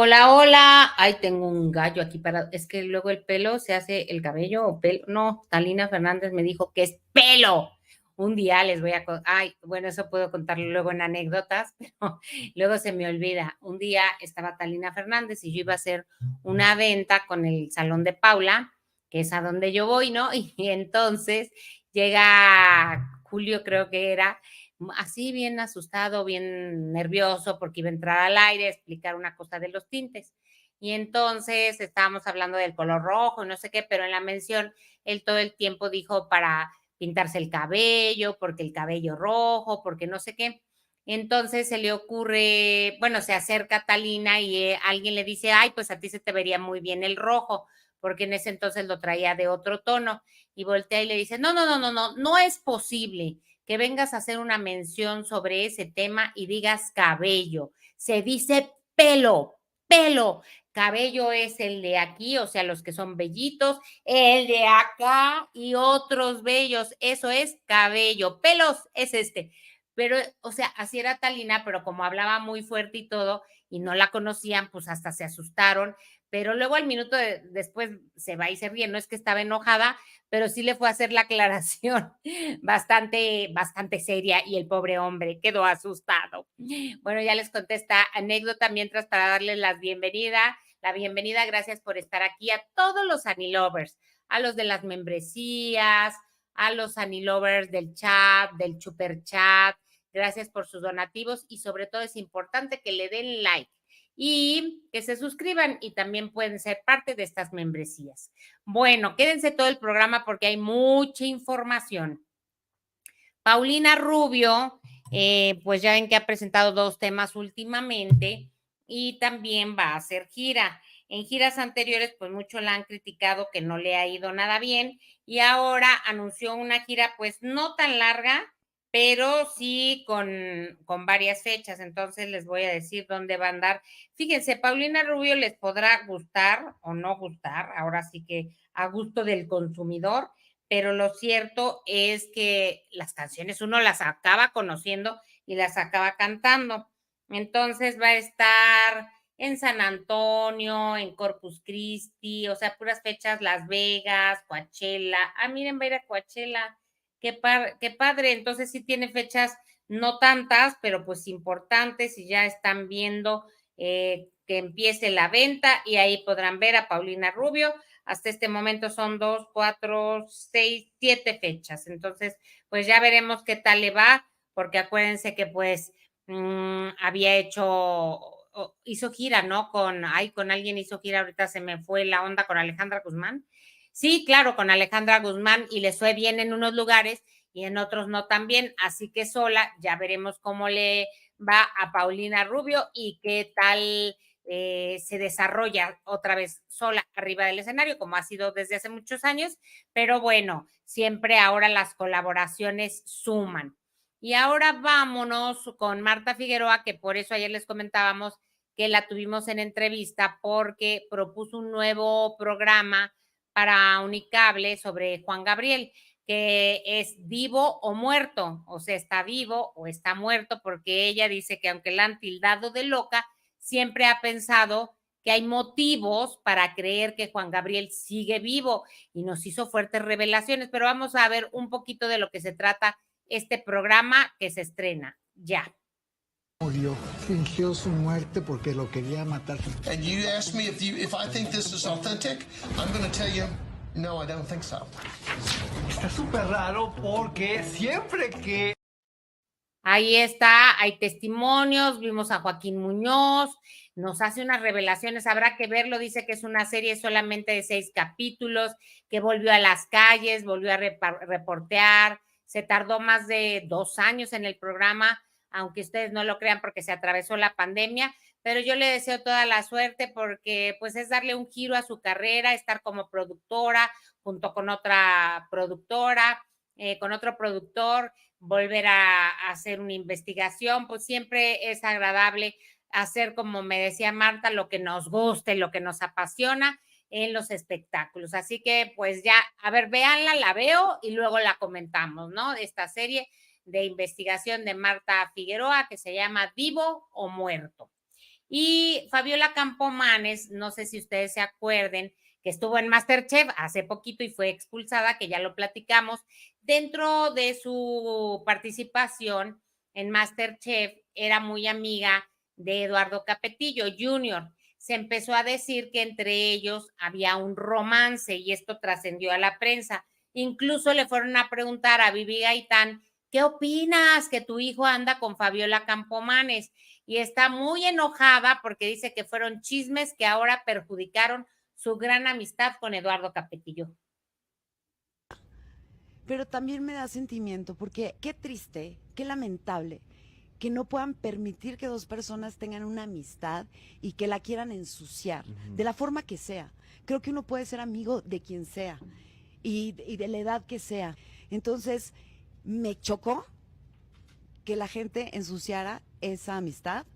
Hola, hola. Ay, tengo un gallo aquí para. Es que luego el pelo se hace el cabello o pelo. No, Talina Fernández me dijo que es pelo. Un día les voy a. Ay, bueno, eso puedo contarlo luego en anécdotas, pero luego se me olvida. Un día estaba Talina Fernández y yo iba a hacer una venta con el salón de Paula, que es a donde yo voy, ¿no? Y entonces llega Julio, creo que era, así bien asustado, bien nervioso, porque iba a entrar al aire a explicar una cosa de los tintes. Y entonces estábamos hablando del color rojo, no sé qué, pero en la mención él todo el tiempo dijo para pintarse el cabello, porque el cabello rojo, porque no sé qué. Entonces se le ocurre, bueno, se acerca a Talina y alguien le dice, ay, pues a ti se te vería muy bien el rojo, porque en ese entonces lo traía de otro tono. Y voltea y le dice, no, no, no, no, no, no es posible que vengas a hacer una mención sobre ese tema y digas cabello. Se dice pelo, pelo. Cabello es el de aquí, o sea, los que son vellitos, el de acá y otros vellos. Eso es cabello. Pelos es este. Pero, o sea, así era Talina, pero como hablaba muy fuerte y todo, y no la conocían, pues hasta se asustaron. Pero luego al minuto después se va y se ríe. No es que estaba enojada, pero sí le fue a hacer la aclaración bastante seria y el pobre hombre quedó asustado. Bueno, ya les conté esta anécdota mientras para darles la bienvenida, gracias por estar aquí a todos los Anilovers, a los de las membresías, a los Anilovers del chat, del super chat, gracias por sus donativos y sobre todo es importante que le den like y que se suscriban y también pueden ser parte de estas membresías. Bueno, quédense todo el programa porque hay mucha información. Paulina Rubio, pues ya ven que ha presentado dos temas últimamente y también va a hacer gira. En giras anteriores, pues mucho la han criticado que no le ha ido nada bien y ahora anunció una gira pues no tan larga, pero sí con varias fechas. Entonces les voy a decir dónde va a andar. Fíjense, Paulina Rubio les podrá gustar o no gustar, ahora sí que a gusto del consumidor, pero lo cierto es que las canciones uno las acaba conociendo y las acaba cantando. Entonces va a estar en San Antonio, en Corpus Christi, o sea, puras fechas, Las Vegas, Coachella. Ah, miren, va a ir a Coachella. Qué padre. Entonces sí tiene fechas no tantas, pero pues importantes y ya están viendo que empiece la venta y ahí podrán ver a Paulina Rubio. Hasta este momento son 2, 4, 6, 7 fechas. Entonces, pues ya veremos qué tal le va, porque acuérdense que pues había hizo gira, ¿no? Con alguien hizo gira, ahorita se me fue la onda con Alejandra Guzmán. Sí, claro, con Alejandra Guzmán y le fue bien en unos lugares y en otros no tan bien, así que sola, ya veremos cómo le va a Paulina Rubio y qué tal se desarrolla otra vez sola arriba del escenario, como ha sido desde hace muchos años, pero bueno, siempre ahora las colaboraciones suman. Y ahora vámonos con Marta Figueroa, que por eso ayer les comentábamos que la tuvimos en entrevista porque propuso un nuevo programa para Unicable sobre Juan Gabriel, que es vivo o muerto, o sea, está vivo o está muerto, porque ella dice que aunque la han tildado de loca, siempre ha pensado que hay motivos para creer que Juan Gabriel sigue vivo y nos hizo fuertes revelaciones, pero vamos a ver un poquito de lo que se trata este programa que se estrena ya. Murió, fingió su muerte porque lo quería matar. And you asked me if I think this is authentic, I'm going to tell you, no, I don't think so. Está súper raro porque siempre que... Ahí está, hay testimonios, vimos a Joaquín Muñoz, nos hace unas revelaciones, habrá que verlo, dice que es una serie solamente de 6 capítulos, que volvió a las calles, volvió a reportear, se tardó más de 2 años en el programa, aunque ustedes no lo crean porque se atravesó la pandemia, pero yo le deseo toda la suerte porque pues es darle un giro a su carrera, estar como productora junto con otra productora, con otro productor, volver a hacer una investigación, pues siempre es agradable hacer, como me decía Marta, lo que nos guste, lo que nos apasiona en los espectáculos. Así que pues ya, a ver, véanla, la veo y luego la comentamos, ¿no? Esta serie de investigación de Marta Figueroa que se llama Vivo o Muerto. Y Fabiola Campomanes, no sé si ustedes se acuerden, que estuvo en MasterChef hace poquito y fue expulsada, que ya lo platicamos. Dentro de su participación en MasterChef, era muy amiga de Eduardo Capetillo Jr. Se empezó a decir que entre ellos había un romance y esto trascendió a la prensa. Incluso le fueron a preguntar a Vivi Gaitán, ¿qué opinas que tu hijo anda con Fabiola Campomanes? Y está muy enojada porque dice que fueron chismes que ahora perjudicaron su gran amistad con Eduardo Capetillo. Pero también me da sentimiento porque qué triste, qué lamentable que no puedan permitir que dos personas tengan una amistad y que la quieran ensuciar, de la forma que sea. Creo que uno puede ser amigo de quien sea y de la edad que sea. Entonces, me chocó que la gente ensuciara esa amistad,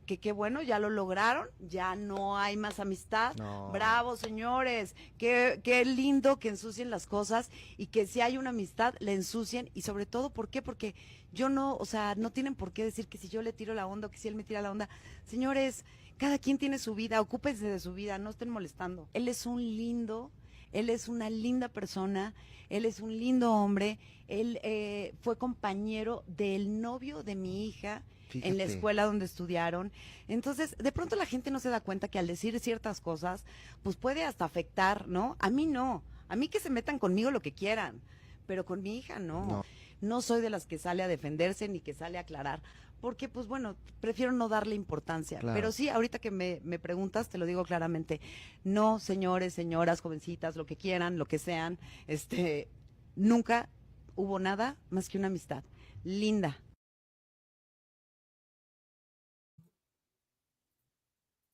que qué bueno, ya lo lograron, ya no hay más amistad. No. Bravo, señores, qué lindo que ensucien las cosas y que si hay una amistad, la ensucien. Y sobre todo, ¿por qué? Porque yo no, o sea, no tienen por qué decir que si yo le tiro la onda o que si él me tira la onda. Señores, cada quien tiene su vida, ocúpense de su vida, no estén molestando. Él es un lindo, él es una linda persona, él es un lindo hombre, él fue compañero del novio de mi hija en la Fíjate. escuela donde estudiaron. Entonces, de pronto la gente no se da cuenta que al decir ciertas cosas, pues puede hasta afectar, ¿no? A mí no, a mí que se metan conmigo lo que quieran, pero con mi hija no. No. No soy de las que sale a defenderse ni que sale a aclarar, porque pues bueno, prefiero no darle importancia. Claro. Pero sí, ahorita que me preguntas, te lo digo claramente, no, señores, señoras, jovencitas, lo que quieran, lo que sean, nunca hubo nada más que una amistad linda.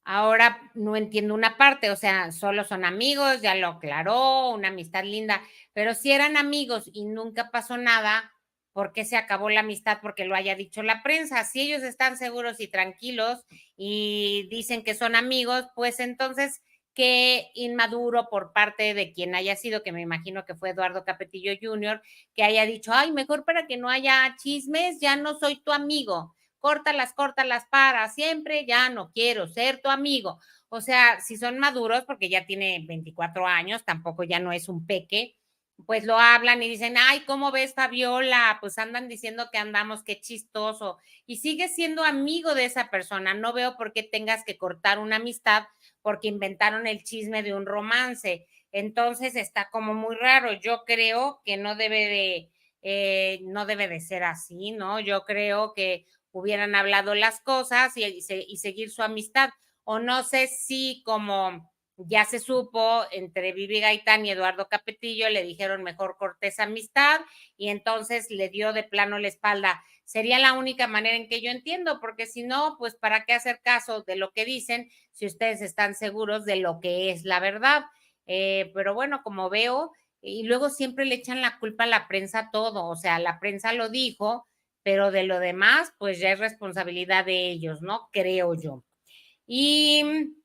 Ahora no entiendo una parte, o sea, solo son amigos, ya lo aclaró, una amistad linda, pero si eran amigos y nunca pasó nada, ¿por qué se acabó la amistad? Porque lo haya dicho la prensa. Si ellos están seguros y tranquilos y dicen que son amigos, pues entonces qué inmaduro por parte de quien haya sido, que me imagino que fue Eduardo Capetillo Jr., que haya dicho, ay, mejor para que no haya chismes, ya no soy tu amigo. Córtalas para siempre, ya no quiero ser tu amigo. O sea, si son maduros, porque ya tiene 24 años, tampoco ya no es un peque, pues lo hablan y dicen, ay, ¿cómo ves, Fabiola? Pues andan diciendo que andamos, qué chistoso. Y sigues siendo amigo de esa persona. No veo por qué tengas que cortar una amistad porque inventaron el chisme de un romance. Entonces está como muy raro. Yo creo que no debe de ser así, ¿no? Yo creo que hubieran hablado las cosas y seguir su amistad. O no sé si como ya se supo entre Vivi Gaitán y Eduardo Capetillo, le dijeron mejor corté esa amistad y entonces le dio de plano la espalda. Sería la única manera en que yo entiendo, porque si no, pues para qué hacer caso de lo que dicen si ustedes están seguros de lo que es la verdad. Pero bueno, como veo, y luego siempre le echan la culpa a la prensa todo, o sea, la prensa lo dijo, pero de lo demás, pues ya es responsabilidad de ellos, ¿no? Creo yo. Y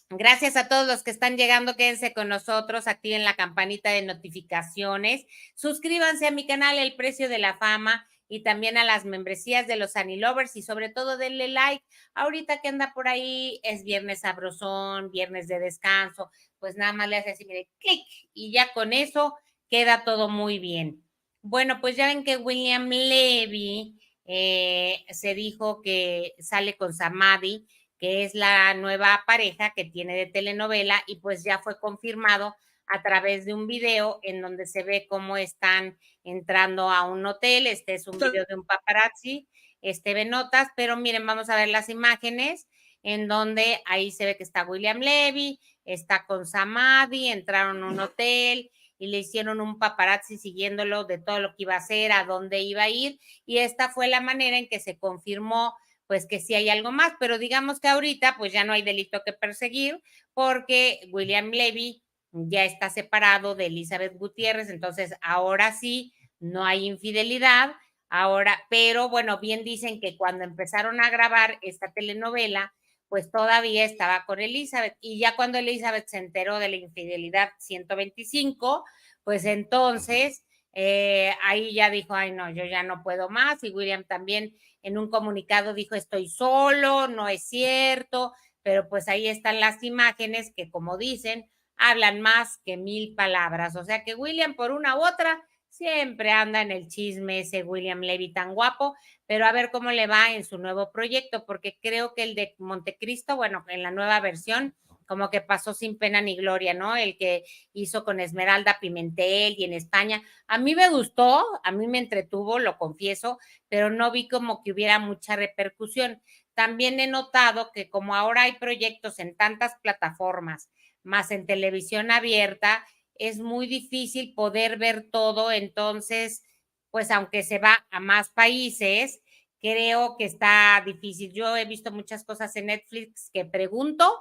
gracias a todos los que están llegando, quédense con nosotros, activen la campanita de notificaciones, suscríbanse a mi canal El Precio de la Fama y también a las membresías de los Anilovers y sobre todo denle like. Ahorita que anda por ahí es viernes sabrosón, viernes de descanso, pues nada más le hace así, mire, clic y ya con eso queda todo muy bien. Bueno, pues ya ven que William Levy se dijo que sale con Samadhi, que es la nueva pareja que tiene de telenovela y pues ya fue confirmado a través de un video en donde se ve cómo están entrando a un hotel. Este es un video de un paparazzi, ve notas, pero miren, vamos a ver las imágenes en donde ahí se ve que está William Levy, está con Samadhi, entraron a un hotel y le hicieron un paparazzi siguiéndolo de todo lo que iba a hacer, a dónde iba a ir, y esta fue la manera en que se confirmó pues que sí hay algo más, pero digamos que ahorita pues ya no hay delito que perseguir porque William Levy ya está separado de Elizabeth Gutiérrez, entonces ahora sí no hay infidelidad, ahora, pero bueno, bien dicen que cuando empezaron a grabar esta telenovela, pues todavía estaba con Elizabeth y ya cuando Elizabeth se enteró de la infidelidad 125, pues entonces Ahí ya dijo, ay no, yo ya no puedo más, y William también en un comunicado dijo, estoy solo, no es cierto, pero pues ahí están las imágenes que, como dicen, hablan más que 1000 palabras, o sea que William por una u otra siempre anda en el chisme ese William Levy tan guapo, pero a ver cómo le va en su nuevo proyecto, porque creo que el de Montecristo, bueno, en la nueva versión, como que pasó sin pena ni gloria, ¿no? El que hizo con Esmeralda Pimentel y en España. A mí me gustó, a mí me entretuvo, lo confieso, pero no vi como que hubiera mucha repercusión. También he notado que como ahora hay proyectos en tantas plataformas, más en televisión abierta, es muy difícil poder ver todo, entonces, pues aunque se va a más países, creo que está difícil. Yo he visto muchas cosas en Netflix que pregunto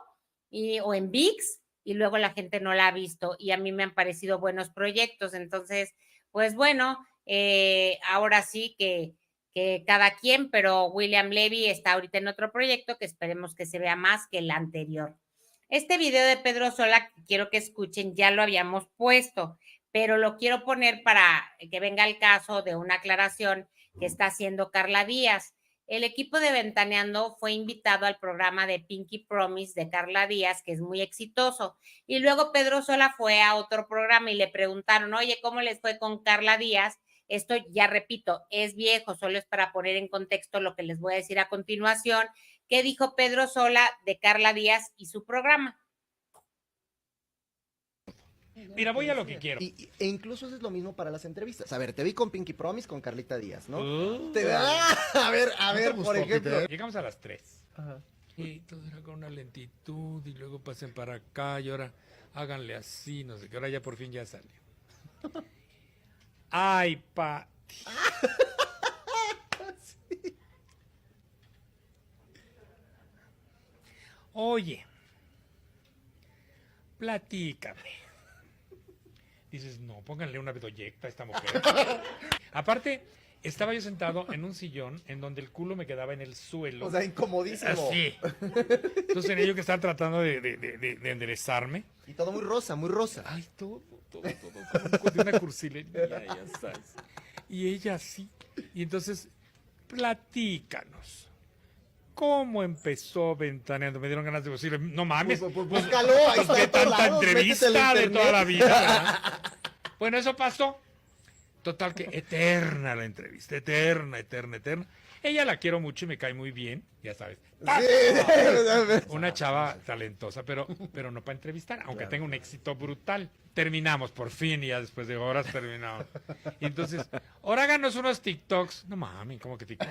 o en VIX y luego la gente no la ha visto y a mí me han parecido buenos proyectos. Entonces, pues bueno, ahora sí que cada quien, pero William Levy está ahorita en otro proyecto que esperemos que se vea más que el anterior. Este video de Pedro Sola, quiero que escuchen, ya lo habíamos puesto, pero lo quiero poner para que venga el caso de una aclaración que está haciendo Carla Díaz. El equipo de Ventaneando fue invitado al programa de Pinky Promise de Carla Díaz, que es muy exitoso. Y luego Pedro Sola fue a otro programa y le preguntaron, oye, ¿cómo les fue con Carla Díaz? Esto ya repito, es viejo, solo es para poner en contexto lo que les voy a decir a continuación. ¿Qué dijo Pedro Sola de Carla Díaz y su programa? Mira, voy a lo que quiero. E incluso es lo mismo para las entrevistas. A ver, te vi con Pinky Promise con Carlita Díaz, ¿no? A ver, por ejemplo. Llegamos a las 3. Ajá. Y todo era con una lentitud y luego pasen para acá y ahora háganle así, no sé qué. Ahora ya por fin ya salió. Ay, Pati. Sí. Oye, platícame. Dices, no, pónganle una bedoyecta a esta mujer. Aparte, estaba yo sentado en un sillón en donde el culo me quedaba en el suelo. O sea, incomodísimo. Así. Entonces tenía yo que estar tratando de enderezarme. Y todo muy rosa, muy rosa. Ay, todo, como de una cursilería, ya sabes. Y ella así. Y entonces, platícanos. ¿Cómo empezó Ventaneando? Me dieron ganas de decirle, no mames. Búscalo, ahí está ¿Qué en todos tanta lados, entrevista métete de al toda la internet. vida? ¿Verdad? Bueno, eso pasó. Total que eterna la entrevista, eterna. Ella la quiero mucho y me cae muy bien, ya sabes. Sí. Una chava talentosa, pero no para entrevistar, aunque tenga un éxito brutal. Terminamos por fin y ya después de horas terminamos. Y entonces, ahora háganos unos TikToks. No mami, ¿cómo que TikTok?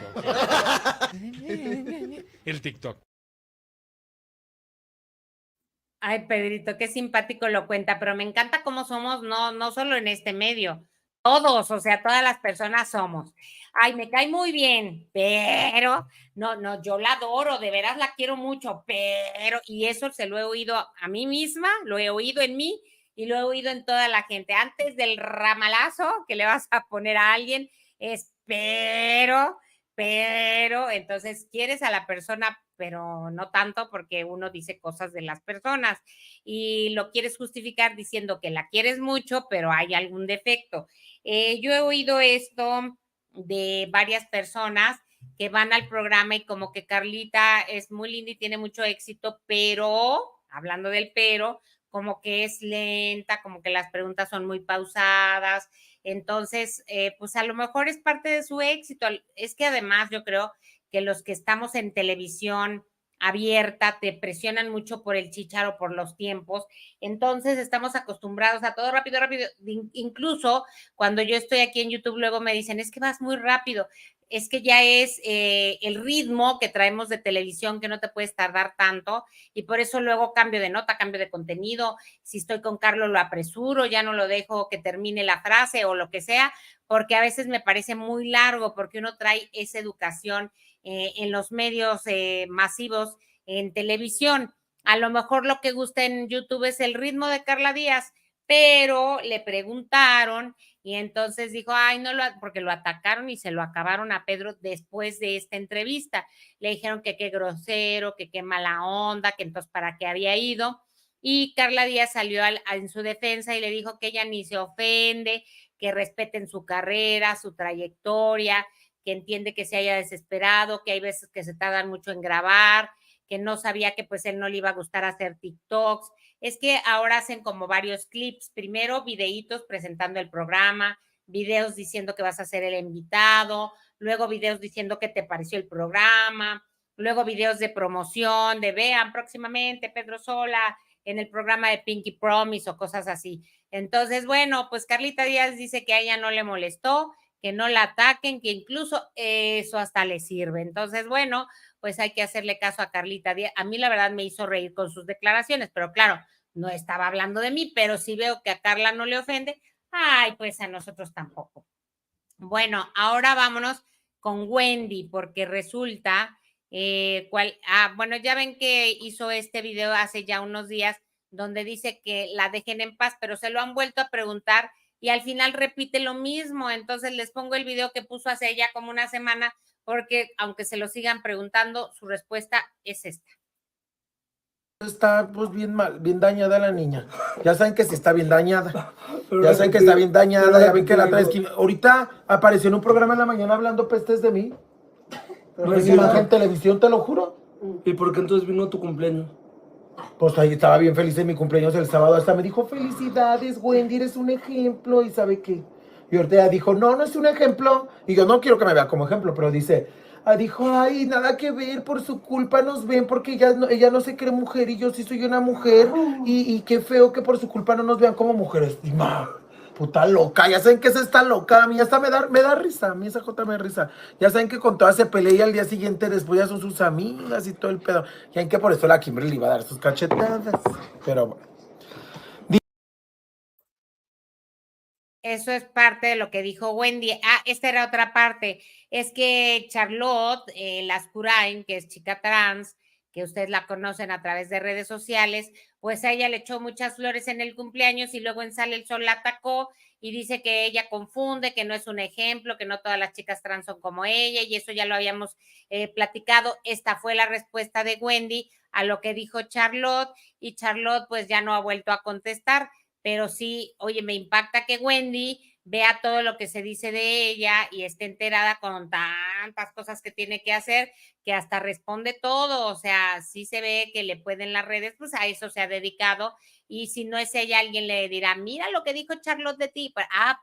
El TikTok. Ay, Pedrito, qué simpático lo cuenta, pero me encanta cómo somos, no solo en este medio, todos, o sea, todas las personas somos. Ay, me cae muy bien, pero no, yo la adoro, de veras la quiero mucho, pero, y eso se lo he oído a mí misma, lo he oído en mí y lo he oído en toda la gente. Antes del ramalazo que le vas a poner a alguien, es pero, entonces quieres a la persona, pero no tanto porque uno dice cosas de las personas y lo quieres justificar diciendo que la quieres mucho, pero hay algún defecto. Yo he oído esto de varias personas que van al programa y como que Carlita es muy linda y tiene mucho éxito, pero, hablando del pero, como que es lenta, como que las preguntas son muy pausadas. Entonces, pues a lo mejor es parte de su éxito. Es que además yo creo que los que estamos en televisión abierta te presionan mucho por el chícharo, por los tiempos. Entonces estamos acostumbrados a todo rápido. Incluso cuando yo estoy aquí en YouTube, luego me dicen, es que vas muy rápido. Es que ya es el ritmo que traemos de televisión, que no te puedes tardar tanto, y por eso luego cambio de nota, cambio de contenido. Si estoy con Carlos, lo apresuro, ya no lo dejo que termine la frase o lo que sea, porque a veces me parece muy largo, porque uno trae esa educación en los medios masivos, en televisión. A lo mejor lo que gusta en YouTube es el ritmo de Carla Díaz, pero le preguntaron y entonces dijo, ay, no porque lo atacaron y se lo acabaron a Pedro después de esta entrevista. Le dijeron que qué grosero, que qué mala onda, que entonces para qué había ido. Y Carla Díaz salió en su defensa y le dijo que ella ni se ofende, que respeten su carrera, su trayectoria, que entiende que se haya desesperado, que hay veces que se tardan mucho en grabar, que no sabía que pues él no le iba a gustar hacer TikToks. Es que ahora hacen como varios clips, primero videitos presentando el programa, videos diciendo que vas a ser el invitado, luego videos diciendo qué te pareció el programa, luego videos de promoción, de vean próximamente Pedro Sola en el programa de Pinky Promise o cosas así. Entonces, bueno, pues Carlita Díaz dice que a ella no le molestó, que no la ataquen, que incluso eso hasta le sirve. Entonces, bueno, pues hay que hacerle caso a Carlita Díaz. A mí la verdad me hizo reír con sus declaraciones, pero claro, no estaba hablando de mí, pero si veo que a Carla no le ofende, ay, pues a nosotros tampoco. Bueno, ahora vámonos con Wendy, porque resulta, bueno, ya ven que hizo este video hace ya unos días donde dice que la dejen en paz, pero se lo han vuelto a preguntar y al final repite lo mismo. Entonces les pongo el video que puso hace ya como una semana, porque aunque se lo sigan preguntando, su respuesta es esta. Está pues bien mal, bien dañada la niña. Ya saben que sí está bien dañada. Ya saben que está bien dañada, ya ven que la traes. Ahorita apareció en un programa en la mañana hablando pestes de mí. Pero imagen en televisión, te lo juro. ¿Y por qué entonces vino tu cumpleaños? Pues ahí estaba bien feliz en mi cumpleaños el sábado. Hasta me dijo, felicidades, Wendy, eres un ejemplo. ¿Y sabe qué? Y ahorita dijo, no es un ejemplo. Y yo no quiero que me vea como ejemplo, pero dice, dijo, ay, nada que ver, por su culpa nos ven, porque ella no se cree mujer y yo sí soy una mujer. Y qué feo que por su culpa no nos vean como mujeres. Y puta loca, ya saben que esa está loca, a mí hasta me da risa, a mí esa Jota me da risa. Ya saben que con todas se pelea y al día siguiente después ya son sus amigas y todo el pedo. Ya saben que por eso la Kimberly le iba a dar sus cachetadas, pero bueno. Eso es parte de lo que dijo Wendy. Esta era otra parte. Es que Charlotte Lascurain, que es chica trans, que ustedes la conocen a través de redes sociales, pues a ella le echó muchas flores en el cumpleaños y luego en Sale el Sol la atacó y dice que ella confunde, que no es un ejemplo, que no todas las chicas trans son como ella, y eso ya lo habíamos platicado. Esta fue la respuesta de Wendy a lo que dijo Charlotte, y Charlotte pues ya no ha vuelto a contestar, pero sí, oye, me impacta que Wendy vea todo lo que se dice de ella y esté enterada con tantas cosas que tiene que hacer, que hasta responde todo. O sea, sí se ve que le pueden las redes, pues a eso se ha dedicado, y si no es ella, alguien le dirá, mira lo que dijo Charlotte de ti.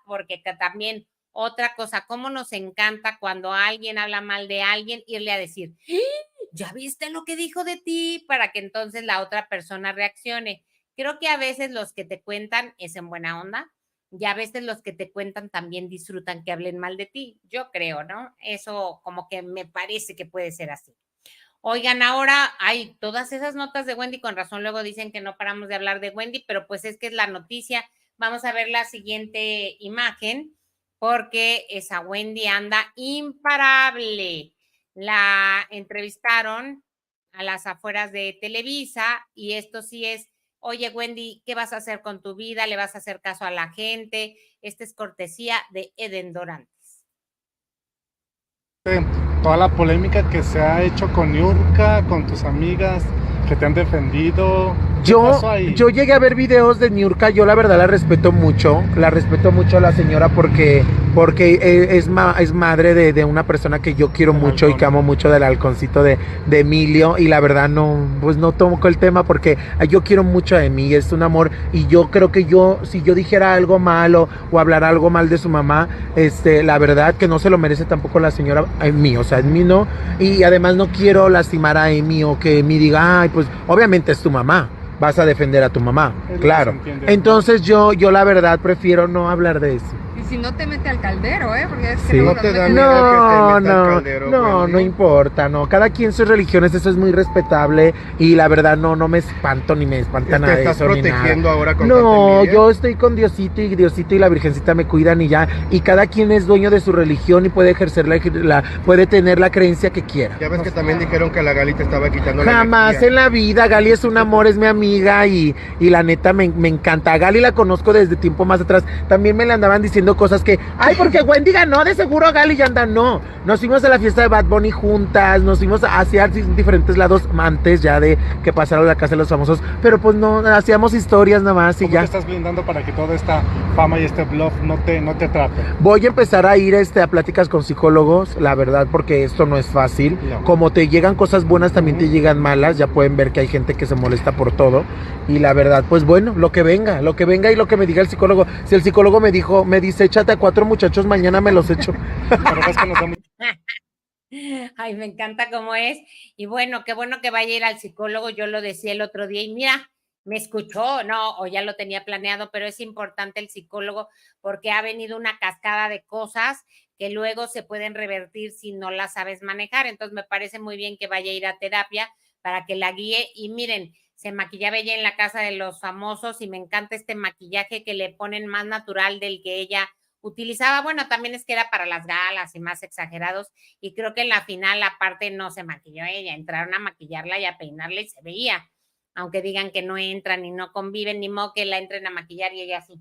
Porque también otra cosa, cómo nos encanta cuando alguien habla mal de alguien, irle a decir, ¿ya viste lo que dijo de ti? Para que entonces la otra persona reaccione. Creo que a veces los que te cuentan es en buena onda, y a veces los que te cuentan también disfrutan que hablen mal de ti. Yo creo, ¿no? Eso como que me parece que puede ser así. Oigan, ahora hay todas esas notas de Wendy, con razón luego dicen que no paramos de hablar de Wendy, pero pues es que es la noticia. Vamos a ver la siguiente imagen, porque esa Wendy anda imparable. La entrevistaron a las afueras de Televisa, y esto sí es, oye, Wendy, ¿qué vas a hacer con tu vida? ¿Le vas a hacer caso a la gente? Esta es cortesía de Eden Dorantes. Toda la polémica que se ha hecho con Niurka, con tus amigas que te han defendido. Yo llegué a ver videos de Niurka, yo la verdad la respeto mucho a la señora porque es madre de una persona que yo quiero mucho y que amo mucho, del halconcito de Emilio, y la verdad no toco el tema porque yo quiero mucho a Emi, es un amor, y yo creo que si yo dijera algo malo o hablara algo mal de su mamá, la verdad que no se lo merece tampoco la señora Emi, o sea, Emi no, y además no quiero lastimar a Emi o que Emi diga, ay, pues obviamente es tu mamá. Vas a defender a tu mamá, claro. Entonces yo la verdad prefiero no hablar de eso. Y si no te mete al caldero, porque es que sí. no te da miedo que te meta al caldero, no importa, no. Cada quien sus religiones, eso es muy respetable, y la verdad no me espanto ni me espanta nada de eso. ¿Te estás protegiendo ahora con No, yo estoy con Diosito y la Virgencita me cuidan y ya. Y cada quien es dueño de su religión y puede ejercer puede tener la creencia que quiera. Ya ves que también dijeron que la Gali te estaba quitando la Jamás energía. En la vida, Gali es un amor, es mi amiga y la neta me encanta. A Gali la conozco desde tiempo más atrás. También me la andaban diciendo diciendo cosas que, ay, porque Wendy ganó, de seguro Gali ya anda. No, nos fuimos a la fiesta de Bad Bunny juntas, nos fuimos hacia diferentes lados antes ya de que pasaron la casa de los famosos, pero pues no, hacíamos historias nada más y ¿Cómo ya. te estás blindando para que toda esta fama y este bluff no te atrape? Voy a empezar a ir a pláticas con psicólogos, la verdad, porque esto no es fácil. No. Como te llegan cosas buenas, también te llegan malas. Ya pueden ver que hay gente que se molesta por todo. Y la verdad, pues bueno, lo que venga y lo que me diga el psicólogo. Si el psicólogo me dice, échate a 4 muchachos, mañana me los echo. Pero ves que nos da Ay, me encanta cómo es. Y bueno, qué bueno que vaya a ir al psicólogo. Yo lo decía el otro día y mira, me escuchó, no, o ya lo tenía planeado, pero es importante el psicólogo porque ha venido una cascada de cosas que luego se pueden revertir si no las sabes manejar. Entonces me parece muy bien que vaya a ir a terapia para que la guíe. Y miren, se maquillaba ella en la casa de los famosos y me encanta este maquillaje que le ponen más natural del que ella utilizaba. Bueno, también es que era para las galas y más exagerados. Y creo que en la final, aparte, no se maquilló ella. Entraron a maquillarla y a peinarla y se veía. Aunque digan que no entran y no conviven, ni modo que la entren a maquillar y ella sí.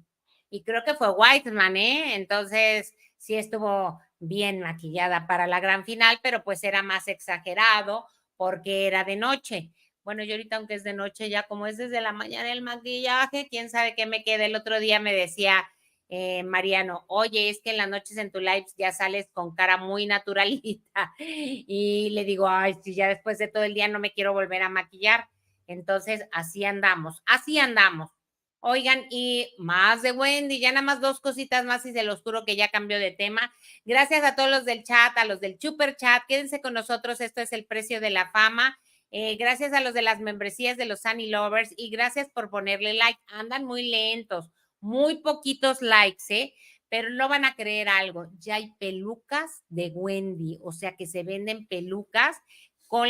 Y creo que fue Whiteman, ¿eh? Entonces, sí estuvo bien maquillada para la gran final, pero pues era más exagerado porque era de noche. Bueno, yo ahorita, aunque es de noche, ya como es desde la mañana el maquillaje, quién sabe qué me queda. El otro día me decía Mariano, oye, es que en las noches en tu live ya sales con cara muy naturalita. Y le digo, ay, si ya después de todo el día no me quiero volver a maquillar. Entonces, así andamos, así andamos. Oigan, y más de Wendy, ya nada más 2 cositas más y se los juro que ya cambió de tema. Gracias a todos los del chat, a los del super chat, quédense con nosotros, esto es el precio de la fama. Gracias a los de las membresías de los Sunny Lovers y gracias por ponerle like. Andan muy lentos, muy poquitos likes, pero no van a creer algo. Ya hay pelucas de Wendy, o sea que se venden pelucas con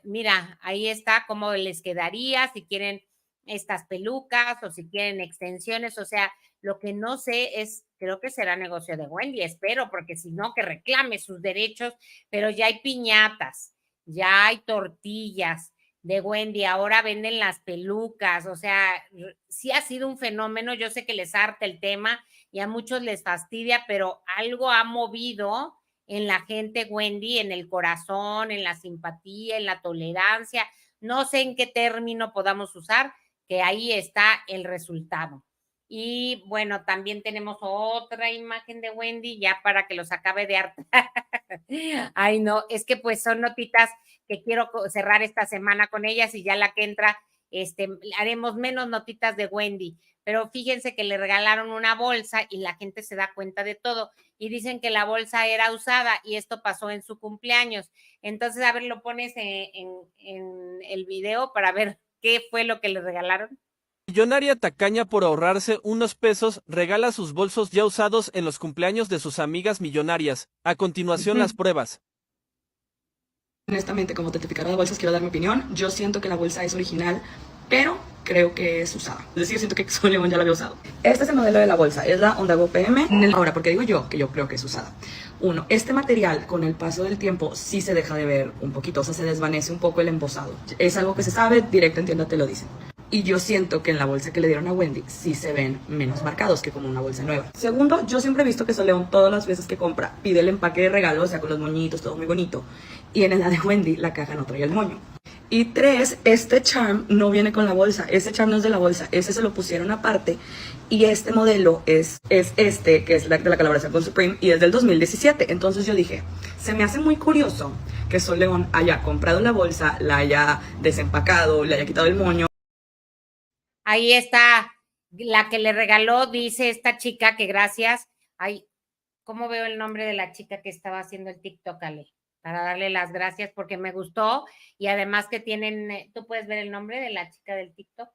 mira, ahí está cómo les quedaría, si quieren estas pelucas o si quieren extensiones, o sea, lo que no sé es, creo que será negocio de Wendy, espero, porque si no, que reclame sus derechos, pero ya hay piñatas, ya hay tortillas de Wendy, ahora venden las pelucas, o sea, sí ha sido un fenómeno, yo sé que les harta el tema y a muchos les fastidia, pero algo ha movido en la gente Wendy, en el corazón, en la simpatía, en la tolerancia, no sé en qué término podamos usar, que ahí está el resultado. Y bueno, también tenemos otra imagen de Wendy ya para que los acabe de hartar. Ay, no, es que pues son notitas que quiero cerrar esta semana con ellas y ya la que entra, haremos menos notitas de Wendy. Pero fíjense que le regalaron una bolsa y la gente se da cuenta de todo. Y dicen que la bolsa era usada y esto pasó en su cumpleaños. Entonces, a ver, lo pones en el video para ver qué fue lo que le regalaron. Millonaria tacaña por ahorrarse unos pesos regala sus bolsos ya usados en los cumpleaños de sus amigas millonarias. A continuación las pruebas. Honestamente, como testificadora de bolsas, quiero dar mi opinión. Yo siento que la bolsa es original, pero creo que es usada. Es decir, siento que Sol León ya la había usado. Este es el modelo de la bolsa, es la Ondago PM. Ahora, ¿por qué digo yo que yo creo que es usada? Uno, este material con el paso del tiempo sí se deja de ver un poquito, o sea, se desvanece un poco el embosado. Es algo que se sabe, directo en tienda te lo dicen. Y yo siento que en la bolsa que le dieron a Wendy sí se ven menos marcados que como una bolsa nueva. Segundo, yo siempre he visto que Sol León todas las veces que compra pide el empaque de regalo, o sea, con los moñitos, todo muy bonito. Y en la de Wendy la caja no trae el moño. Y 3, este charm no viene con la bolsa, este charm no es de la bolsa, ese se lo pusieron aparte. Y este modelo es este, que es de la colaboración con Supreme, y es del 2017. Entonces yo dije, se me hace muy curioso que Sol León haya comprado la bolsa, la haya desempacado, le haya quitado el moño. Ahí está la que le regaló, dice esta chica que gracias. Ay, ¿cómo veo el nombre de la chica que estaba haciendo el TikTok, Ale? Para darle las gracias porque me gustó y además que tienen, tú puedes ver el nombre de la chica del TikTok,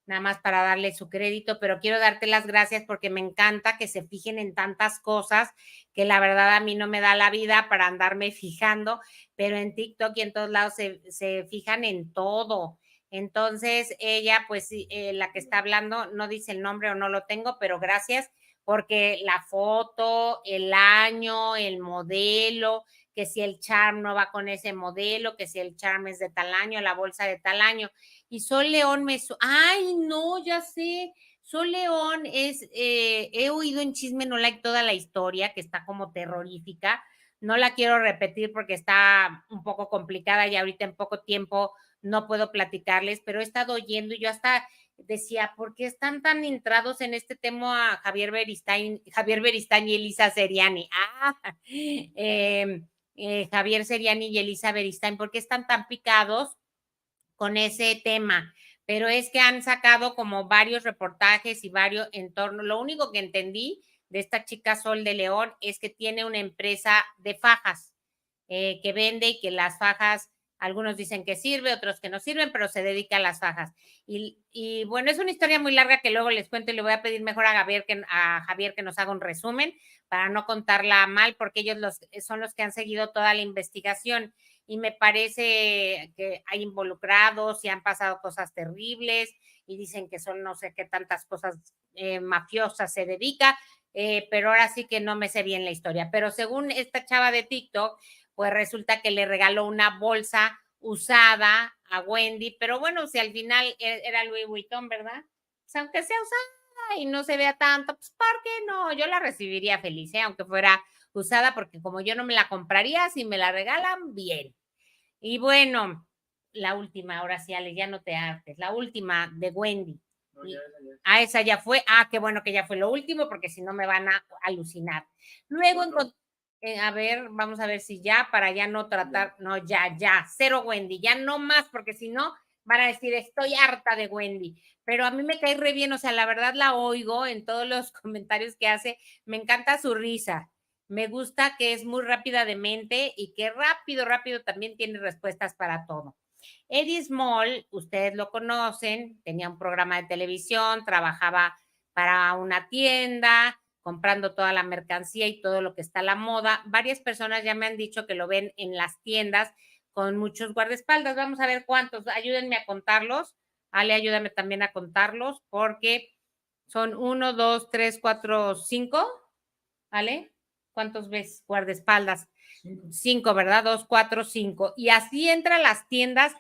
nada más para darle su crédito, pero quiero darte las gracias porque me encanta que se fijen en tantas cosas que la verdad a mí no me da la vida para andarme fijando, pero en TikTok y en todos lados se fijan en todo. Entonces ella, pues la que está hablando, no dice el nombre o no lo tengo, pero gracias porque la foto, el año, el modelo, que si el charm no va con ese modelo, que si el charm es de tal año, la bolsa de tal año. Y Sol León ¡ay, no, ya sé! Sol León he oído en Chisme No Like toda la historia, que está como terrorífica. No la quiero repetir porque está un poco complicada y ahorita en poco tiempo no puedo platicarles, pero he estado oyendo y yo hasta decía, ¿por qué están tan entrados en este tema Javier Beristain y Elisa Seriani? Javier Seriani y Elisa Beristain, ¿por qué están tan picados con ese tema? Pero es que han sacado como varios reportajes y varios entornos. Lo único que entendí de esta chica Sol de León es que tiene una empresa de fajas que vende y que las fajas, algunos dicen que sirve, otros que no sirven, pero se dedica a las fajas. Y bueno, es una historia muy larga que luego les cuento y le voy a pedir mejor a Javier que nos haga un resumen para no contarla mal, porque ellos son los que han seguido toda la investigación y me parece que hay involucrados y han pasado cosas terribles y dicen que son no sé qué tantas cosas mafiosas se dedica, pero ahora sí que no me sé bien la historia. Pero según esta chava de TikTok, pues resulta que le regaló una bolsa usada a Wendy, pero bueno, si al final era Louis Vuitton, ¿verdad? Pues aunque sea usada y no se vea tanto, pues ¿por qué no? Yo la recibiría feliz, aunque fuera usada, porque como yo no me la compraría, si me la regalan, bien. Y bueno, la última, ahora sí, Ale, ya no te hartes, la última de Wendy. No, esa ya fue. Qué bueno que ya fue lo último, porque si no me van a alucinar. Luego a ver, vamos a ver si ya, para ya no tratar, no, ya, cero Wendy, ya no más, porque si no, van a decir, estoy harta de Wendy, pero a mí me cae re bien, o sea, la verdad la oigo en todos los comentarios que hace, me encanta su risa, me gusta que es muy rápida de mente y que rápido también tiene respuestas para todo. Eddie Small, ustedes lo conocen, tenía un programa de televisión, trabajaba para una tienda, comprando toda la mercancía y todo lo que está a la moda. Varias personas ya me han dicho que lo ven en las tiendas con muchos guardaespaldas. Vamos a ver cuántos, ayúdenme a contarlos. Ale, ayúdame también a contarlos, porque son 1, 2, 3, 4, 5. ¿Ale? ¿Cuántos ves guardaespaldas? 5, ¿verdad? 2, 4, 5. Y así entra a las tiendas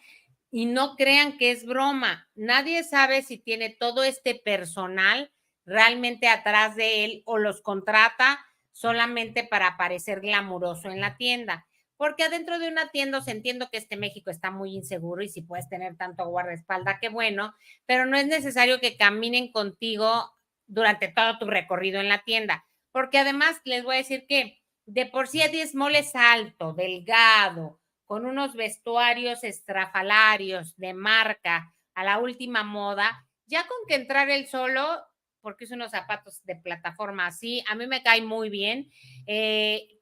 y no crean que es broma. Nadie sabe si tiene todo este personal realmente atrás de él o los contrata solamente para parecer glamuroso en la tienda. Porque adentro de una tienda, os entiendo que México está muy inseguro y si puedes tener tanto guardaespaldas, qué bueno, pero no es necesario que caminen contigo durante todo tu recorrido en la tienda. Porque además les voy a decir que de por sí Eddie Small es alto, delgado, con unos vestuarios estrafalarios de marca a la última moda, ya con que entrar él solo, porque es unos zapatos de plataforma así, a mí me cae muy bien,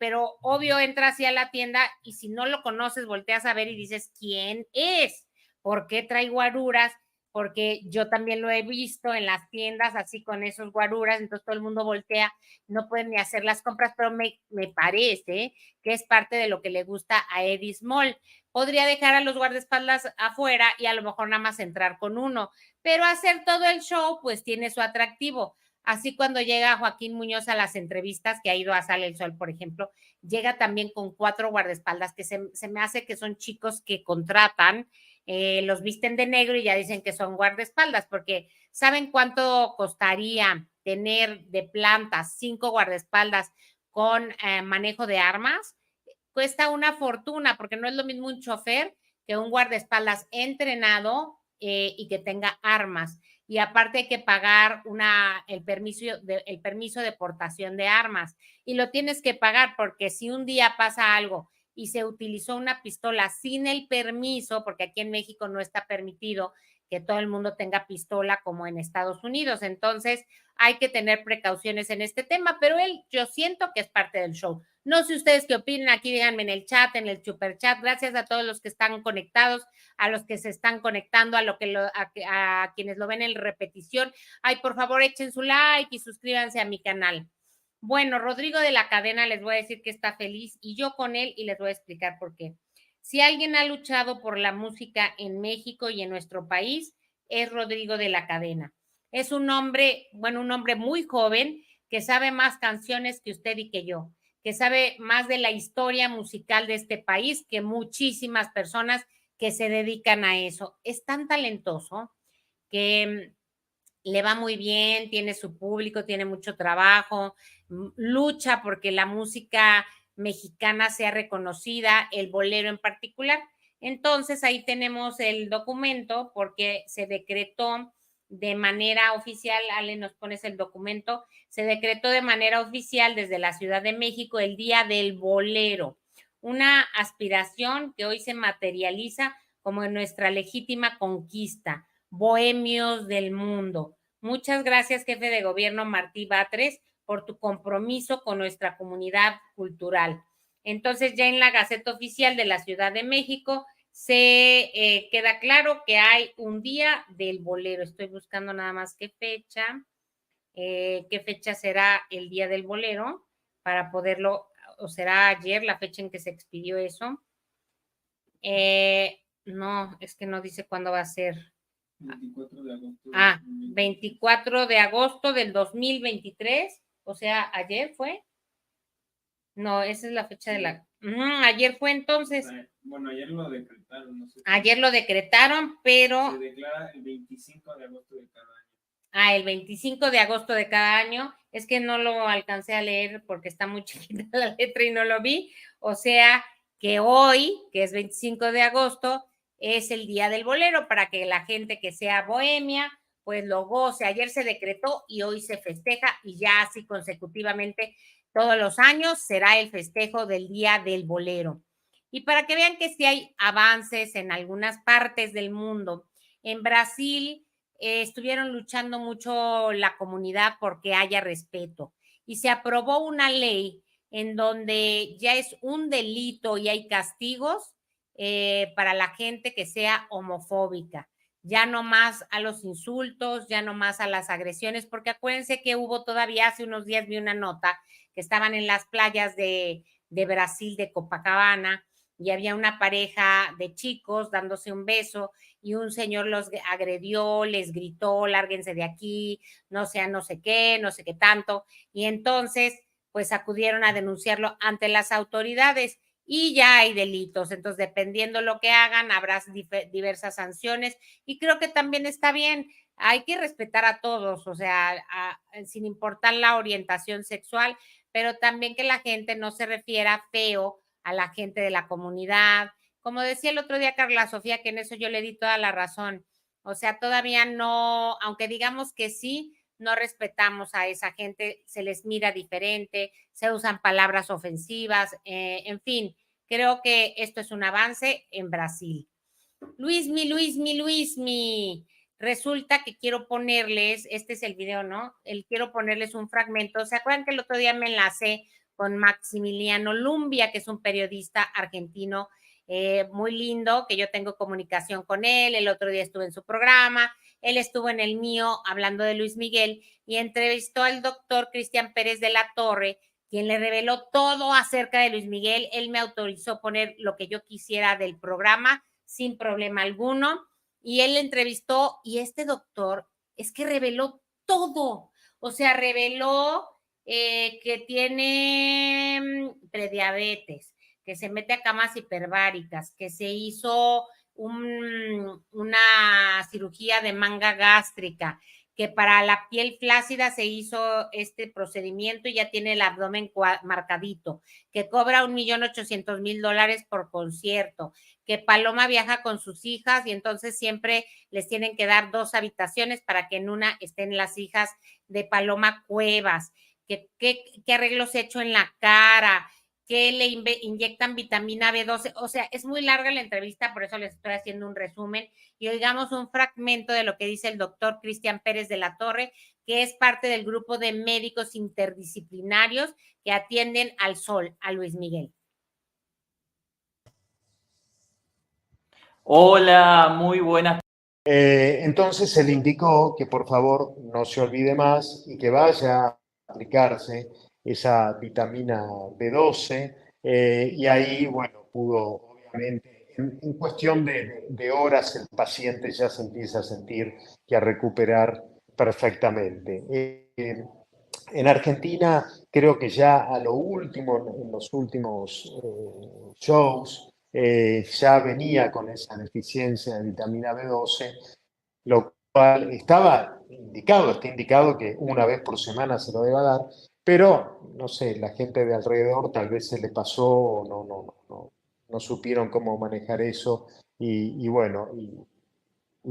pero obvio entra así a la tienda y si no lo conoces, volteas a ver y dices, ¿quién es? ¿Por qué trae guaruras? Porque yo también lo he visto en las tiendas así con esos guaruras, entonces todo el mundo voltea, no pueden ni hacer las compras, pero me parece que es parte de lo que le gusta a Eddie Small. Podría dejar a los guardaespaldas afuera y a lo mejor nada más entrar con uno, pero hacer todo el show pues tiene su atractivo. Así cuando llega Joaquín Muñoz a las entrevistas, que ha ido a Sale el Sol, por ejemplo, llega también con 4 guardaespaldas, que se me hace que son chicos que contratan, los visten de negro y ya dicen que son guardaespaldas, porque ¿saben cuánto costaría tener de planta 5 guardaespaldas con manejo de armas? Cuesta una fortuna, porque no es lo mismo un chofer que un guardaespaldas entrenado y que tenga armas. Y aparte hay que pagar el permiso de portación de armas. Y lo tienes que pagar porque si un día pasa algo y se utilizó una pistola sin el permiso, porque aquí en México no está permitido que todo el mundo tenga pistola como en Estados Unidos. Entonces hay que tener precauciones en este tema, pero yo siento que es parte del show. No sé ustedes qué opinan, aquí díganme en el chat, en el super chat. Gracias a todos los que están conectados, a los que se están conectando, a quienes lo ven en repetición. Ay, por favor, echen su like y suscríbanse a mi canal. Bueno, Rodrigo de la Cadena les voy a decir que está feliz y yo con él y les voy a explicar por qué. Si alguien ha luchado por la música en México y en nuestro país, es Rodrigo de la Cadena. Es un hombre muy joven que sabe más canciones que usted y que yo, que sabe más de la historia musical de este país que muchísimas personas que se dedican a eso. Es tan talentoso que le va muy bien, tiene su público, tiene mucho trabajo, lucha porque la música mexicana sea reconocida, el bolero en particular. Entonces ahí tenemos el documento porque se decretó de manera oficial, Ale, nos pones el documento, se decretó de manera oficial desde la Ciudad de México el Día del Bolero, una aspiración que hoy se materializa como en nuestra legítima conquista, bohemios del mundo. Muchas gracias, jefe de gobierno Martí Batres, por tu compromiso con nuestra comunidad cultural. Entonces, ya en la Gaceta Oficial de la Ciudad de México se queda claro que hay un Día del Bolero. Estoy buscando nada más qué fecha será el Día del Bolero para poderlo, o será ayer la fecha en que se expidió eso. No, es que no dice cuándo va a ser. 24 de agosto. 24 de agosto del 2023, o sea, ayer fue. No, esa es la fecha de la... ayer fue entonces. Bueno, ayer lo decretaron. No sé ayer lo decretaron, pero... Se declara el 25 de agosto de cada año. El 25 de agosto de cada año. Es que no lo alcancé a leer porque está muy chiquita la letra y no lo vi. O sea, que hoy, que es 25 de agosto, es el Día del Bolero para que la gente que sea bohemia, pues lo goce. Ayer se decretó y hoy se festeja y ya así consecutivamente todos los años será el festejo del Día del Bolero. Y para que vean que sí hay avances en algunas partes del mundo. En Brasil estuvieron luchando mucho la comunidad porque haya respeto y se aprobó una ley en donde ya es un delito y hay castigos para la gente que sea homofóbica. Ya no más a los insultos, ya no más a las agresiones, porque acuérdense que hubo todavía hace unos días, vi una nota que estaban en las playas de Brasil, de Copacabana, y había una pareja de chicos dándose un beso y un señor los agredió, les gritó, lárguense de aquí, no sea no sé qué tanto, y entonces pues acudieron a denunciarlo ante las autoridades y ya hay delitos, entonces dependiendo lo que hagan habrá diversas sanciones y creo que también está bien, hay que respetar a todos, o sea, sin importar la orientación sexual, pero también que la gente no se refiera feo a la gente de la comunidad. Como decía el otro día Carla Sofía, que en eso yo le di toda la razón. O sea, todavía no, aunque digamos que sí, no respetamos a esa gente, se les mira diferente, se usan palabras ofensivas, en fin, creo que esto es un avance en Brasil. Luismi, resulta que quiero ponerles, este es el video, ¿no? Quiero ponerles un fragmento. ¿Se acuerdan que el otro día me enlacé con Maximiliano Lumbia, que es un periodista argentino muy lindo, que yo tengo comunicación con él? El otro día estuve en su programa, él estuvo en el mío hablando de Luis Miguel y entrevistó al doctor Cristian Pérez de la Torre, quien le reveló todo acerca de Luis Miguel. Él me autorizó poner lo que yo quisiera del programa sin problema alguno y él le entrevistó y este doctor es que reveló todo, o sea, reveló que tiene prediabetes, que se mete a camas hiperbáricas, que se hizo una cirugía de manga gástrica, que para la piel flácida se hizo este procedimiento y ya tiene el abdomen marcadito, que cobra $1,800,000 por concierto, que Paloma viaja con sus hijas y entonces siempre les tienen que dar 2 habitaciones para que en una estén las hijas de Paloma Cuevas, qué arreglos he hecho en la cara, que le inyectan vitamina B12, o sea, es muy larga la entrevista, por eso les estoy haciendo un resumen, y oigamos un fragmento de lo que dice el doctor Cristian Pérez de la Torre, que es parte del grupo de médicos interdisciplinarios que atienden al Sol, a Luis Miguel. Hola, muy buenas. Entonces se le indicó que por favor no se olvide más y que vaya a aplicarse esa vitamina B12 y ahí, bueno, pudo, obviamente, en cuestión de horas el paciente ya se empieza a sentir y a recuperar perfectamente. En Argentina creo que ya a lo último, en los últimos shows, ya venía con esa deficiencia de vitamina B12, lo estaba indicado, está indicado que una vez por semana se lo deba dar, pero no sé, la gente de alrededor tal vez se le pasó o no supieron cómo manejar eso y bueno, y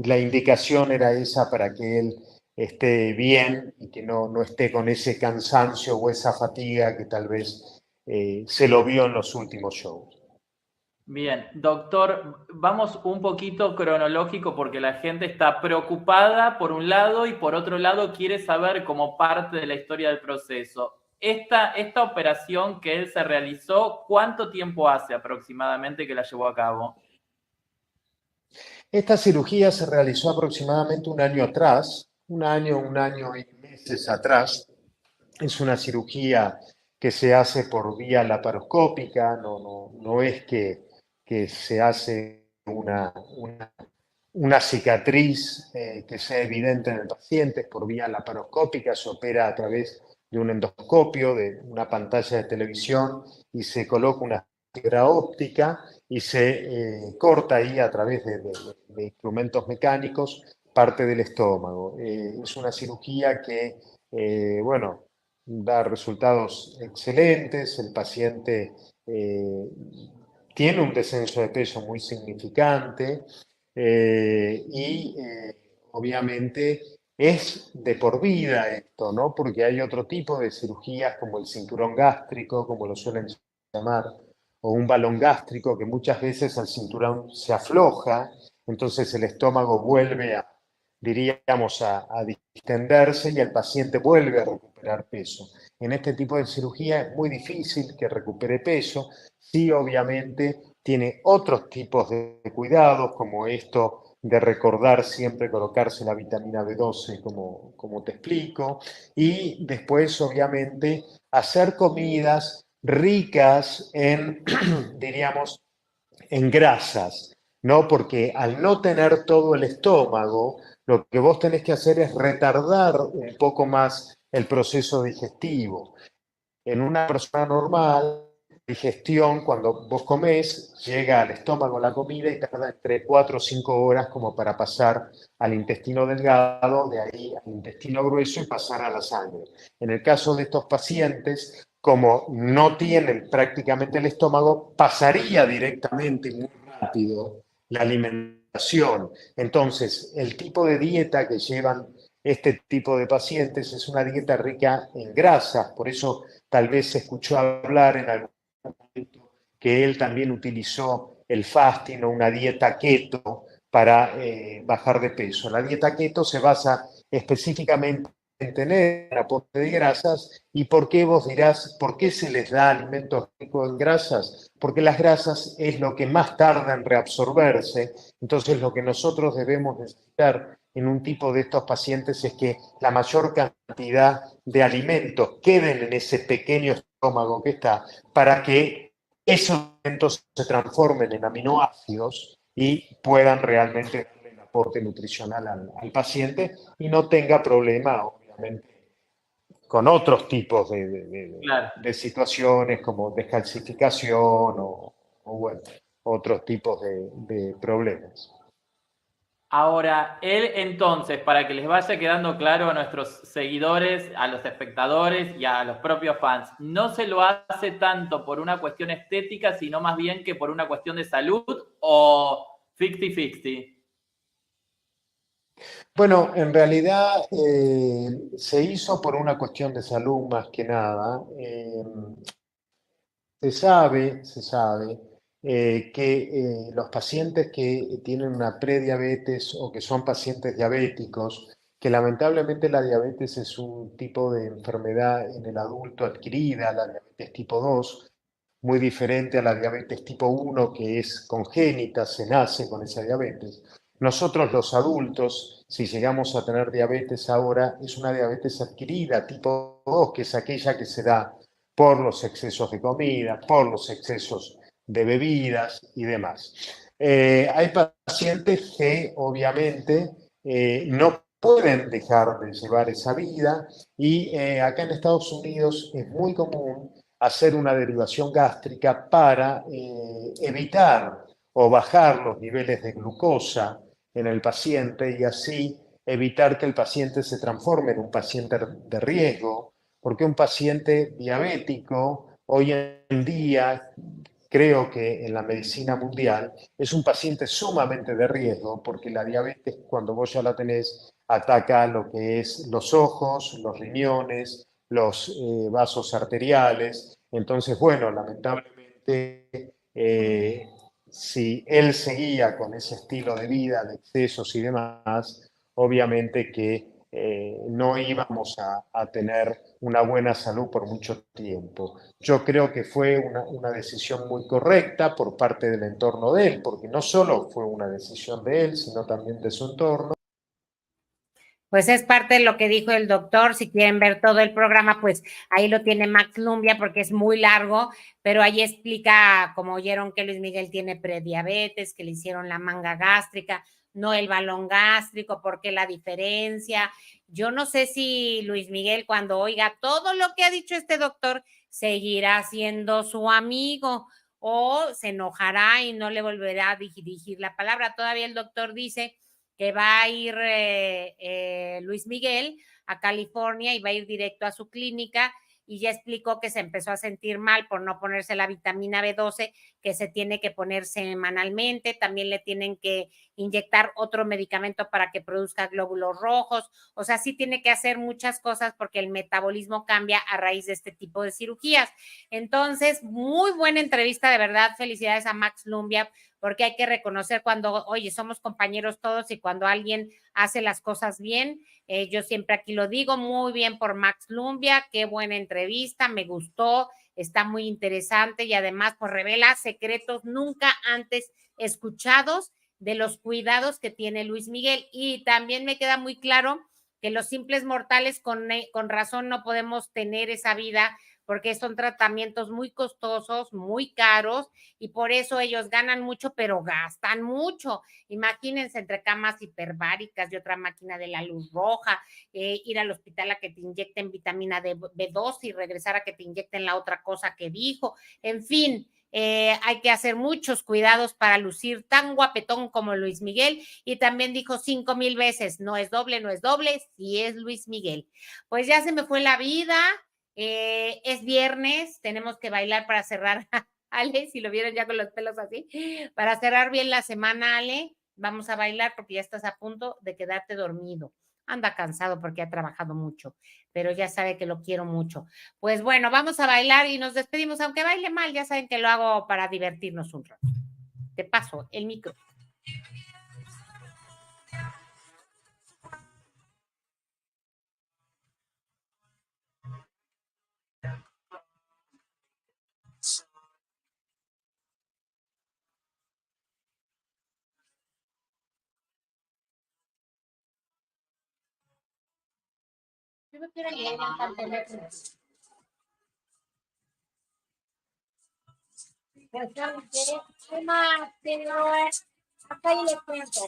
la indicación era esa para que él esté bien y que no esté con ese cansancio o esa fatiga que tal vez se lo vio en los últimos shows. Bien, doctor, vamos un poquito cronológico porque la gente está preocupada por un lado y por otro lado quiere saber como parte de la historia del proceso. Esta operación que él se realizó, ¿cuánto tiempo hace aproximadamente que la llevó a cabo? Esta cirugía se realizó aproximadamente un año atrás, un año y meses atrás. Es una cirugía que se hace por vía laparoscópica, no es que se hace una cicatriz que sea evidente en el paciente, es por vía laparoscópica, se opera a través de un endoscopio, de una pantalla de televisión y se coloca una fibra óptica y se corta ahí a través de instrumentos mecánicos parte del estómago. Es una cirugía que, bueno, da resultados excelentes, el paciente tiene un descenso de peso muy significante y obviamente es de por vida esto, ¿no? Porque hay otro tipo de cirugías como el cinturón gástrico, como lo suelen llamar, o un balón gástrico que muchas veces el cinturón se afloja, entonces el estómago vuelve diríamos, a distenderse y el paciente vuelve a recuperar peso. En este tipo de cirugía es muy difícil que recupere peso. Sí, obviamente, tiene otros tipos de cuidados, como esto de recordar siempre colocarse la vitamina B12, como te explico, y después, obviamente, hacer comidas ricas en, diríamos, en grasas, ¿no? Porque al no tener todo el estómago, lo que vos tenés que hacer es retardar un poco más el proceso digestivo. En una persona normal, digestión, cuando vos comés, llega al estómago la comida y tarda entre 4 o 5 horas como para pasar al intestino delgado, de ahí al intestino grueso y pasar a la sangre. En el caso de estos pacientes, como no tienen prácticamente el estómago, pasaría directamente muy rápido la alimentación. Entonces, el tipo de dieta que llevan este tipo de pacientes es una dieta rica en grasas, por eso tal vez se escuchó hablar en algún momento que él también utilizó el fasting o una dieta keto para bajar de peso. La dieta keto se basa específicamente en tener un aporte de grasas. ¿Y por qué vos dirás, por qué se les da alimentos ricos en grasas? Porque las grasas es lo que más tarda en reabsorberse. Entonces lo que nosotros debemos necesitar en un tipo de estos pacientes es que la mayor cantidad de alimentos queden en ese pequeño estómago que está para que esos alimentos se transformen en aminoácidos y puedan realmente darle el aporte nutricional al paciente y no tenga problema, obviamente, con otros tipos de situaciones como descalcificación o bueno, otros tipos de problemas. Ahora, él entonces, para que les vaya quedando claro a nuestros seguidores, a los espectadores y a los propios fans, no se lo hace tanto por una cuestión estética, sino más bien que por una cuestión de salud o 50-50. Bueno, en realidad se hizo por una cuestión de salud más que nada. Se sabe que los pacientes que tienen una prediabetes o que son pacientes diabéticos, que lamentablemente la diabetes es un tipo de enfermedad en el adulto adquirida, la diabetes tipo 2, muy diferente a la diabetes tipo 1 que es congénita, se nace con esa diabetes. Nosotros los adultos, si llegamos a tener diabetes ahora, es una diabetes adquirida tipo 2, que es aquella que se da por los excesos de comida, por los excesos de bebidas y demás. Hay pacientes que obviamente no pueden dejar de llevar esa vida y acá en Estados Unidos es muy común hacer una derivación gástrica para evitar o bajar los niveles de glucosa en el paciente y así evitar que el paciente se transforme en un paciente de riesgo, porque un paciente diabético hoy en día, creo que en la medicina mundial, es un paciente sumamente de riesgo, porque la diabetes, cuando vos ya la tenés, ataca lo que es los ojos, los riñones, los vasos arteriales. Entonces, bueno, lamentablemente, si él seguía con ese estilo de vida, de excesos y demás, obviamente que no íbamos a tener una buena salud por mucho tiempo. Yo creo que fue una decisión muy correcta por parte del entorno de él, porque no solo fue una decisión de él, sino también de su entorno. Pues es parte de lo que dijo el doctor. Si quieren ver todo el programa, pues ahí lo tiene Max Lumbia porque es muy largo, pero ahí explica, como oyeron, que Luis Miguel tiene prediabetes, que le hicieron la manga gástrica, no el balón gástrico, por qué la diferencia. Yo no sé si Luis Miguel, cuando oiga todo lo que ha dicho este doctor, seguirá siendo su amigo o se enojará y no le volverá a dirigir la palabra. Todavía el doctor dice que va a ir Luis Miguel a California y va a ir directo a su clínica y ya explicó que se empezó a sentir mal por no ponerse la vitamina B12 que se tiene que poner semanalmente, también le tienen que inyectar otro medicamento para que produzca glóbulos rojos, o sea, sí tiene que hacer muchas cosas porque el metabolismo cambia a raíz de este tipo de cirugías. Entonces, muy buena entrevista, de verdad, felicidades a Max Lumbia, porque hay que reconocer cuando, oye, somos compañeros todos y cuando alguien hace las cosas bien, yo siempre aquí lo digo, muy bien por Max Lumbia, qué buena entrevista, me gustó, está muy interesante y además pues revela secretos nunca antes escuchados de los cuidados que tiene Luis Miguel. Y también me queda muy claro que los simples mortales con razón no podemos tener esa vida porque son tratamientos muy costosos, muy caros, y por eso ellos ganan mucho, pero gastan mucho. Imagínense entre camas hiperbáricas y otra máquina de la luz roja, ir al hospital a que te inyecten vitamina B2 y regresar a que te inyecten la otra cosa que dijo. En fin, hay que hacer muchos cuidados para lucir tan guapetón como Luis Miguel, y también dijo 5,000 veces, no es doble, sí es Luis Miguel. Pues ya se me fue la vida. Es viernes, tenemos que bailar para cerrar, Ale, si lo vieron ya con los pelos así, para cerrar bien la semana, Ale, vamos a bailar porque ya estás a punto de quedarte dormido. Anda cansado porque ha trabajado mucho, pero ya sabe que lo quiero mucho. Pues bueno, vamos a bailar y nos despedimos, aunque baile mal, ya saben que lo hago para divertirnos un rato. Te paso el micro. Yo me quiero leer al teléfono. Pues, ¿qué más? Pero acá y le cuento.